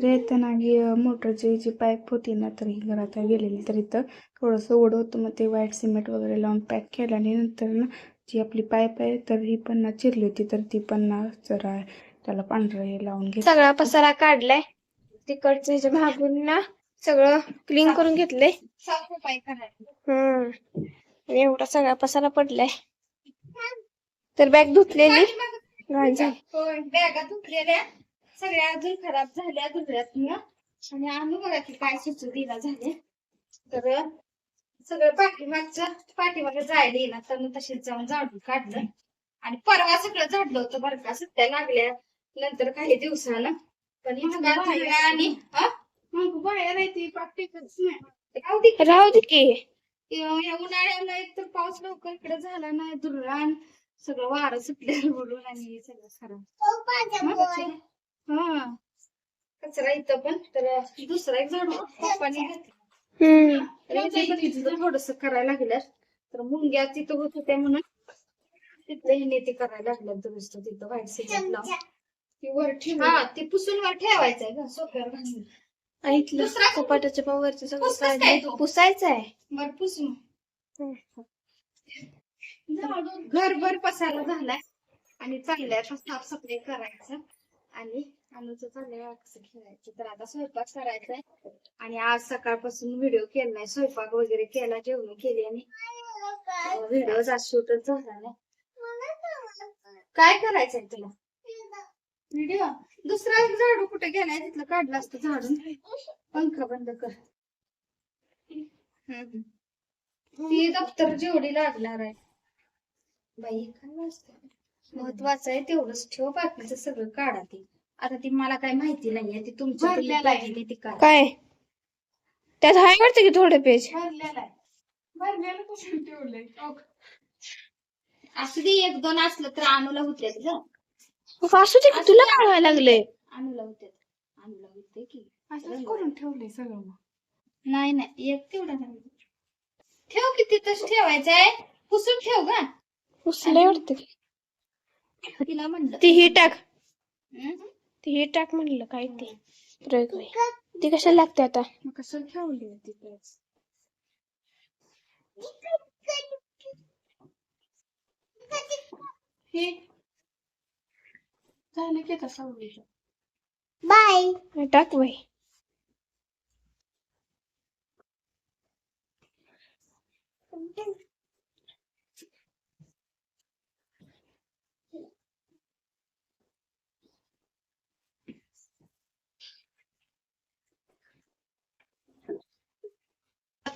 तर येताना मोटरची जी पाईप होती ना तर ही घरात गेलेली, तर इथं थोडंसं ओढ होतं, मग ते व्हाईट सिमेंट वगैरे लावून पॅक केलं आणि नंतर ना जी आपली पाईप आहे तर ही पण ना चिरली होती, तर ती पण ना जरा त्याला पांढरं हे लावून घेतलं. सगळा पसारा काढलाय तिकडचे ह्याच्या भागून ना सगळं क्लीन करून घेतलंय. साफसफाई करायची. एवढा सगळा पसारा पडलाय. तर बॅग धुतलेली बॅगा धुतलेल्या सगळ्या अजून खराब झाल्या धुतल्यात ना, आणि आणू बघा की काय सुचू दिला झाले. तर सगळं पाठीमागे जायला येईल, तर तशीच जाऊन झाडून काढलं. आणि परवा सगळं झाडलं होतं बरं का, सुट्ट्या लागल्या नंतर काही दिवसानं. पण आणि बाहेर आहे ती प्रॅक्टिकच नाही. राहू दे की. या उन्हाळ्याला एक तर पाऊस लवकर इकडे झाला नाही, धुराण सगळं वारं सुटलं बोलून आणि सगळं खराब. हा कचरा इथं पण, तर दुसरा एक झाडू पप्पाने घेतलं. थोडस करायला लागलं तर मुंग्या तिथं होत होत्या म्हणून तिथलं हिने ते करायला लागलं दुरुस्त. तिथं व्हाईट सिमेंट लावून ती वर ठेवा, ती पुसून वर ठेवायचंय का सोप्यावर घालून. आणि इथलं कपाटाच्या पावरचं सगळं काढलं, पुसायचं आहे. बर पुसून घरभर पसारा झालाय आणि चांगल्या साफसफाई करायचं. आणि अनुचं चाललंय कसं खेळायचं, तर आता स्वयंपाक करायचाय. आणि आज सकाळपासून व्हिडिओ केला नाही, स्वयंपाक वगैरे केला, जेवण केली आणि व्हिडिओ शूटच झाला नाही. काय करायचंय तुला व्हिडिओ? दुसरा एक झाडू कुठे गेलाय, तिथलं काढलं असतं झाडून. पंखा बंद कर. ती दप्तर जेवढी लागणार आहे बाई, काय महत्वाचं आहे तेवढंच ठेव, बाकीचं सगळं काढा. ती आता ती मला काय माहिती नाहीये, ती तुमच्या ती काय त्यात हाय वाटतं की थोडं पेज भरलेलं कुठून ठेवलंय. असू दे, एक दोन असलं तर अनुला होते. असू दे की, तुला काढायला लागले. अनुला होते की असंच करून ठेवलंय सगळं. मग नाही एक तेवढा ठेव की, तिथंच ठेवायचंय. पुसून ठेव ग. पुसलंय वाटतं की. तिला म्हणलं ती टाक म्हणलं काय ते प्रयोग ती कशाला लागते आता. मग कसं ठेवली तिथे हे झालं की कसं बाय टाक बाई.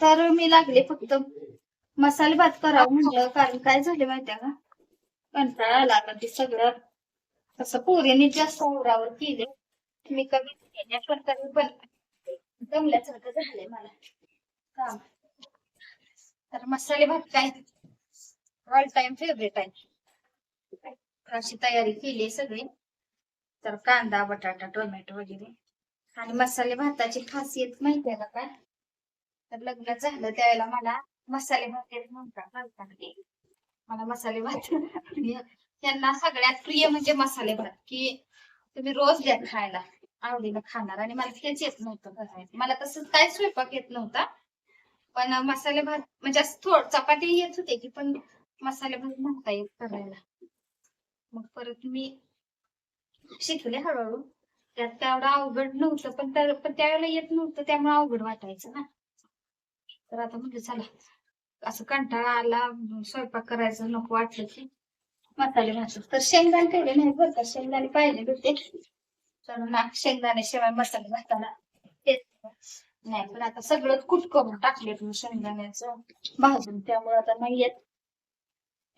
तर मी लागले फक्त मसाले भात करावं म्हटलं, कारण काय झाले माहितीये का, कंटाळा आला आता. ते सगळं असं पोरीने जास्त आवरावर केले, मी कमी केल्या, पण तरी पण जमल्यासारखं झालंय मला काम. तर मसाले भात काय ऑल टाइम फेवरेट आहे. अशी तयारी केली सगळी. तर कांदा, बटाटा, टोमॅटो वगैरे. आणि मसाले भाताची खासियत माहितीये का काय, तर लग्न झालं त्यावेळेला मला मसाले भात येत नव्हता. मला मसाले भात त्यांना सगळ्यात प्रिय म्हणजे मसाले भात, की तुम्ही रोज द्या खायला, आवडीनं खाणार. आणि मला तेच येत नव्हतं करायला. मला तसं काय स्वयंपाक येत नव्हता, पण मसाले भात म्हणजे असं चपाती येत होते की, पण मसाले भात नव्हता येत करायला. मग परत मी शिकले हळूहळू. त्यात तेवढं अवघड नव्हतं, पण त्यावेळेला येत नव्हतं, त्यामुळे अवघड वाटायचं ना. तर आता म्हणजे चला, असं कंटाळा आला, स्वयंपाक करायचं नको वाटलं की मसाले भात. तर शेंगदाणे केले नाही बरं का, शेंगदाणे पाहिले होते, तर ना शेंगदाणे शिवाय मसाले भाताला नाही. पण आता सगळं कुट करून टाकले तुम्ही शेंगदाण्याचं भाजून, त्यामुळे आता नाही येत,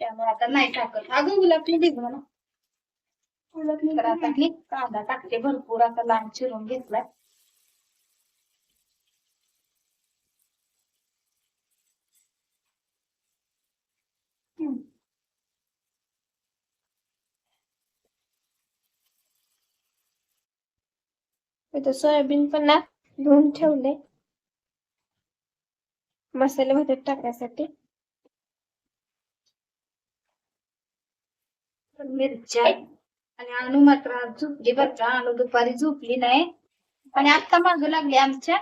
त्यामुळे आता नाही टाकत. अगं गुलाबी दिग मला तर आता मी कांदा टाकते भरपूर, आता लांब चिरून घेतलाय. इथं सोयाबीन पण ना धुवून ठेवले मसाले भातात टाकायसाठी. मिरच्या. आणि अनु मात्र झोपली बरं का, अनु दुपारी झोपली नाही, आणि आता मागं लागली आमच्या,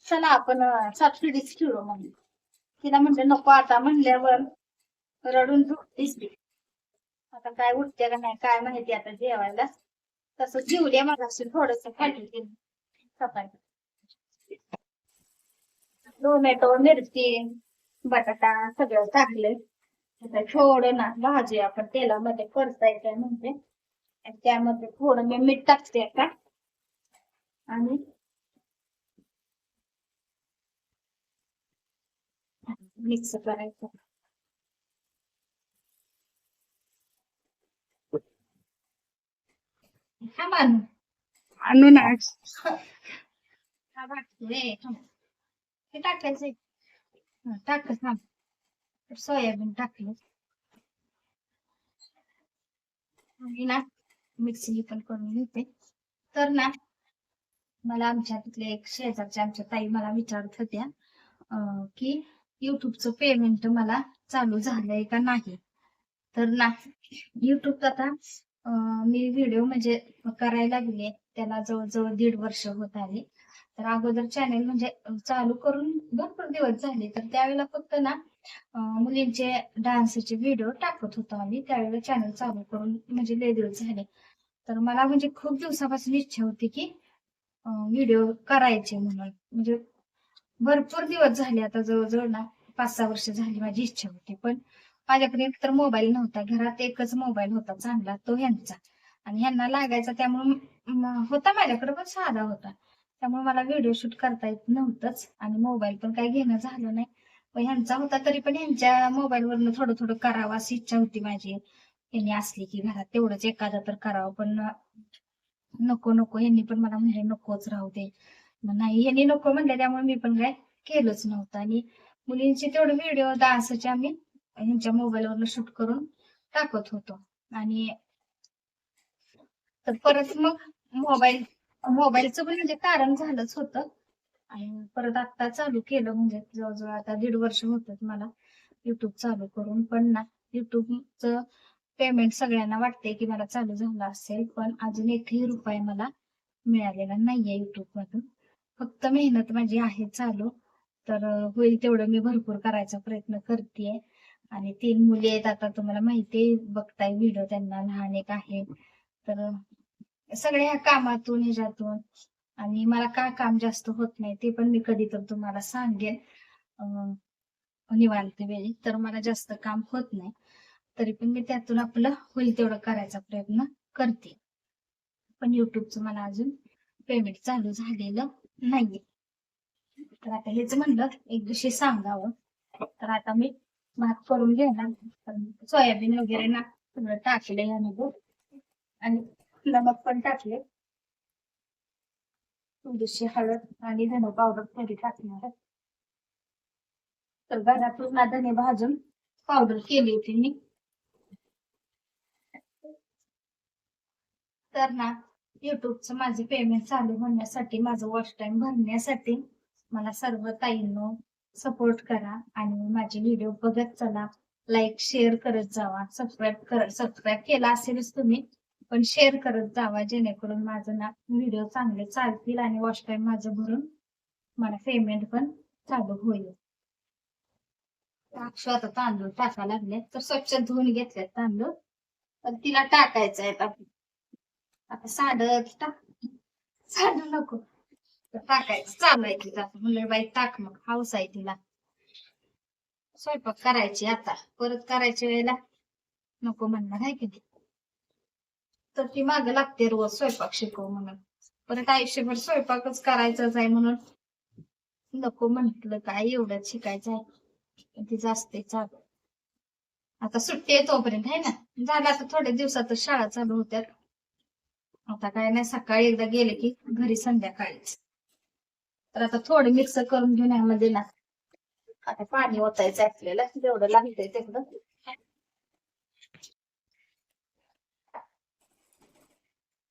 चला आपण सबसिडीच खेळू म्हणून. तिला म्हणलं नको आता, म्हणल्यावर रडून झोपतीस ती. आता काय उठते का नाही काय माहिती आता जेवायला. तसं जेवले मग अशी थोडस खाली केलं सकाळी. टोमॅटो, मिरची, बटाटा सगळं टाकले. आता थोडं ना भाजी आपण तेलामध्ये परतायचंय म्हणजे, आणि त्यामध्ये थोडं मी मीठ टाकते आता, आणि मिक्स करायचं. हा मानू आणू ना. हा भाकरी हे टाकायचंय. टाक थांब. सोयाबीन टाकलं आणि ना मिक्स ही पण करून घेते. तर ना मला आमच्या तिथले एक शेजारच्या आमच्या ताई मला विचारत होत्या की युट्यूबचं पेमेंट मला चालू झालंय का नाही. तर ना युट्यूब आता मी व्हिडिओ म्हणजे करायला लागले त्याला जवळजवळ 1.5 वर्ष होत आले. तर अगोदर चॅनेल म्हणजे चालू करून भरपूर दिवस झाले. तर त्यावेळेला फक्त ना मुलींचे डान्सचे व्हिडिओ टाकत होतो आम्ही. त्यावेळेला चॅनल चालू करून म्हणजे लय दिवस झाले. तर मला म्हणजे खूप दिवसापासून इच्छा होती की व्हिडिओ करायचे म्हणून. म्हणजे भरपूर दिवस झाले आता, जवळजवळ ना 5-6 वर्ष झाली माझी इच्छा होती. पण माझ्याकडे एकतर मोबाईल नव्हता, घरात एकच मोबाईल होता चांगला, तो ह्यांचा, आणि ह्यांना लागायचा. त्यामुळे होता माझ्याकडे पण साधा होता, त्यामुळे मला व्हिडिओ शूट करता येत नव्हतंच. आणि मोबाईल पण काही घेणं झालं नाही. पण ह्यांचा होता तरी पण ह्यांच्या मोबाईलवरनं थोडं थोडं करावं अशी इच्छा होती माझी. यांनी असली की घरात तेवढंच एखादं तर करावं. पण नको नको यांनी पण मला म्हणले नकोच राहू दे. मग नाही, यांनी नको म्हणले त्यामुळे मी पण काय केलंच नव्हतं. आणि मुलींचे तेवढे व्हिडिओ डान्सचे आम्ही ह्यांच्या मोबाईलवरनं शूट करून टाकत होतो. आणि तर परत मग मोबाईलचं पण म्हणजे कारण झालंच होतं. आणि परत आता चालू केलं म्हणजे जवळजवळ आता 1.5 वर्ष होतं मला युट्यूब चालू करून. पण ना युट्यूबचं पेमेंट सगळ्यांना वाटते की मला चालू झालं असेल, पण अजून 1ही रुपया मला मिळालेला नाहीये युट्यूब मधून. फक्त मेहनत माझी आहे चालू. तर होईल तेवढं मी भरपूर करायचा प्रयत्न करतेय. आणि 3 मुली आहेत आता, तुम्हाला माहितीये, बघताय व्हिडिओ, त्यांना लहान एक आहे. तर सगळ्या ह्या कामातून ह्याच्यातून, आणि मला का काम जास्त होत नाही ते पण मी कधी तर तुम्हाला सांगेन निवांत वेळी. तर मला जास्त काम होत नाही, तरी पण मी त्यातून आपलं होईल तेवढं करायचा प्रयत्न करते. पण युट्यूबचं मला अजून पेमेंट चालू झालेलं नाहीये. तर आता हेच म्हणलं एक दिवशी सांगावं. तर आता मी भात करून घेणार, सोयाबीन वगैरे ना सगळं टाकले यामध्ये, आणि नमक पण टाकले, थोडीशी हळद आणि धने पावडर थोडी टाकणार आहे. तर घरातून ना धने भाजून पावडर केली होती मी. तर ना युट्यूबचं माझे पेमेंट चालू होण्यासाठी, माझं वॉच टाइम भरण्यासाठी मला सर्व ताईंनो सपोर्ट करा. आणि माझे व्हिडिओ बघत चला, लाईक शेअर करत जावा, सबस्क्राईब केला असेलच तुम्ही, पण शेअर करत जावा, जेणेकरून माझं ना व्हिडिओ चांगले चालतील आणि वॉच टाइम माझं भरून मला पेमेंट पण चालू होईल. अक्षु आता तांदूळ टाका लागले, तर स्वच्छ धुवून घेतलेत तांदूळ, पण तिला टाकायचं आहे आता सांडू नको, तर टाकायचं चालू आहे तिला. म्हणलं बाई टाक, मग हाऊस आहे तिला. स्वयंपाक करायची आता, परत करायच्या वेळेला नको म्हणणार आहे की. तर ती मागं लागते रोज स्वयंपाक शिकव म्हणून, परत आयुष्यभर स्वयंपाकच करायचाच आहे म्हणून नको म्हंटल. काय एवढं शिकायचं आहे, तिचं असते चालू. आता सुट्टी आहे तोपर्यंत आहे ना, झालं आता थोड्या दिवसातच शाळा चालू होत्यात. आता काय नाही, सकाळी एकदा गेले की घरी संध्याकाळीच. तर आता थोडं मिक्स करून घेऊन यामध्ये ना आता पाणी ओतायचं आपल्याला, जेवढं लागतंय तेवढं.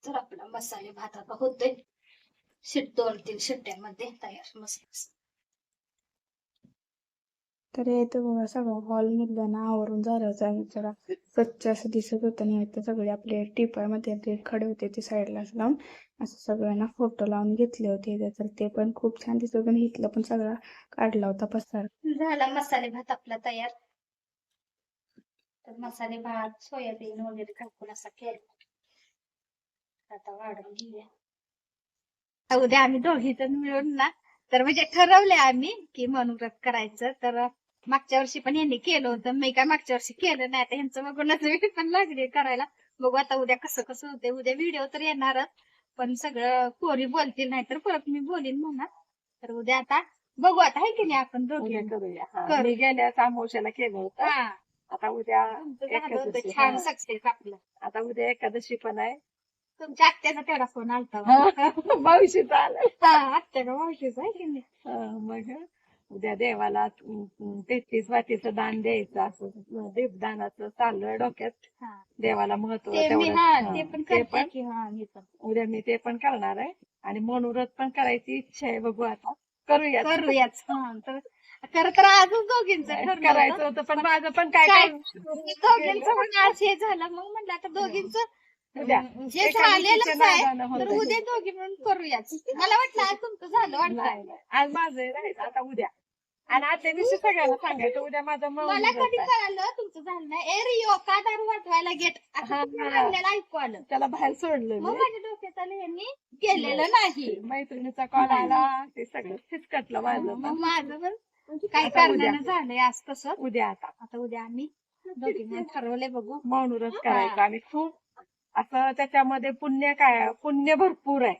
तर आपला मसाले भात आता होतोय 2-3 शिट्ट्यांमध्ये तयार मस्त. तर इथं बघा सगळं हॉल मधलं ना आवरून झालं होतं जरा स्वच्छ असं दिसत होतं नाही तर सगळे आपले टिपायमध्ये ते खडे होते ते साईडला लावून असं सगळ्यांना फोटो लावून घेतले होते इथे. तर ते पण खूप छान दिसत होतं आणि इथलं पण सगळा काढला होता पसार. झाला मसाले भात आपला तयार. तर मसाले भात सोयाबीन वगैरे टाकून असा केला. आता वाढून घेऊया. उद्या आम्ही दोघी जण मिळून ना तर म्हणजे ठरवलंय आम्ही की मनोव्रत करायचं. तर मागच्या वर्षी पण यांनी केलं होतं, मी काय मागच्या वर्षी केलं नाही. आता ह्यांचं बघूनच मी पण लागले करायला. बघू आता उद्या कसं कसं होते. उद्या व्हिडिओ तर येणारच पण सगळं पोरी बोलतील नाही तर परत मी बोलीन म्हणा. तर उद्या आता बघू आता आहे की नाही आपण दोघी करूया. करू. मी गेल्या अमावस्याला केलं होतं. हा आता उद्या तुमचं झालं होतं एकादशी. छान हा. सक्सेस आपलं. आता उद्या एकादशी पण आहे. तुमच्या आत्याचा तेवढा फोन आलता. मावशीचा आलाय. आत्या का मावशीच आहे की नाही. मग उद्या देवाला 33 वाटीचं दान द्यायचं असं दीपदानाचं चाललंय डोक्यात. हा. देवाला महत्व ते मी तेवढं. हा हा. ते पण ते करते पण की हा मी पण उद्या मी ते पण करणार आहे आणि मनोव्रत पण करायची इच्छा आहे. बघू आता करूया. करूयाच. हा तर खरं तर आजच दोघींचं ठरलं करायचं होतं. होतं पण माझं पण काय काय काम दोघींचं पण आज हे झालं मग म्हणलं आता दोघींचं उद्या जे एकादशीच्या झालेलंच आहे नादानं तर होतंय. उद्या दोघी म्हणून करूयाच. मला वाटलं आज तुमचं झालं वाटतं. नाही. आज माझं राहायचं आता उद्या आणि आजच्या दिवशी सगळ्यांना सांगायचं उद्या माझं मला मनोव्रत कधी आहे. कळालं तुमचं झालं नाही. ए रिओ का दारू वाजवायला गेट असं हा. तुम्ही म्हणलेलं ऐकू आलं. त्याला बाहेर सोडलं मग मी. माझ्या डोक्यात आलं ह्यांनी केलेलं नाही. मैत्रिणीचा कॉल आला ते सगळं फिसकटलं माझं मग पण. माझं पण काही आता उद्या. कारणानं झालंय आज तसं. उद्या आता आता उद्या आम्ही दोघी म्हणून ठरवलंय बघू. मनोव्रत करायचं आणि खूप असं त्याच्यामध्ये पुण्य भरपूर आहे.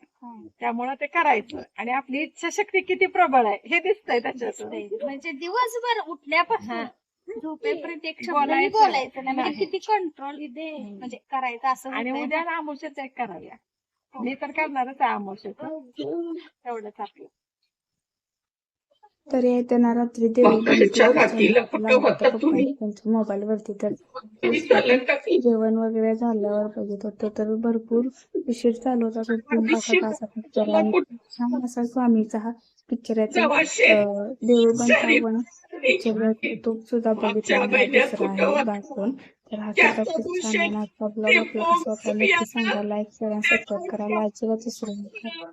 त्यामुळं ते करायचं आणि आपली इच्छाशक्ती किती प्रबळ आहे हे दिसतंय त्याच्यातून. म्हणजे दिवसभर उठल्यापासून झोपेपर्यंत एक शब्द बोलायचं बोलायचं नाही. म्हणजे नाही. किती कंट्रोल म्हणजे करायचं असं आणि होतंय. उद्या ना अमावस्याचं एक कराव्या. मी तर करणारच आहे अमावस्याचं. तेवढंच आपलं. तर येते ना रात्री मोबाईल वरती तर जेवण वगैरे झाल्यावर बघित होतं तर भरपूर उशीर चालू होता. 2 तासाचा पिक्चर आणि छान असा स्वामीचा हा पिक्चर आहे. देऊळ पण पिक्चर तो सुद्धा बघितला. हा दुसरा आहे बाळकोण. तर हा सुद्धा खूप छान आहे. आजचा ब्लॉग आपला कसा वाटला नक्की सांगा. लाईक करा, सबस्क्राईब करा, अजिबात विसरू नका.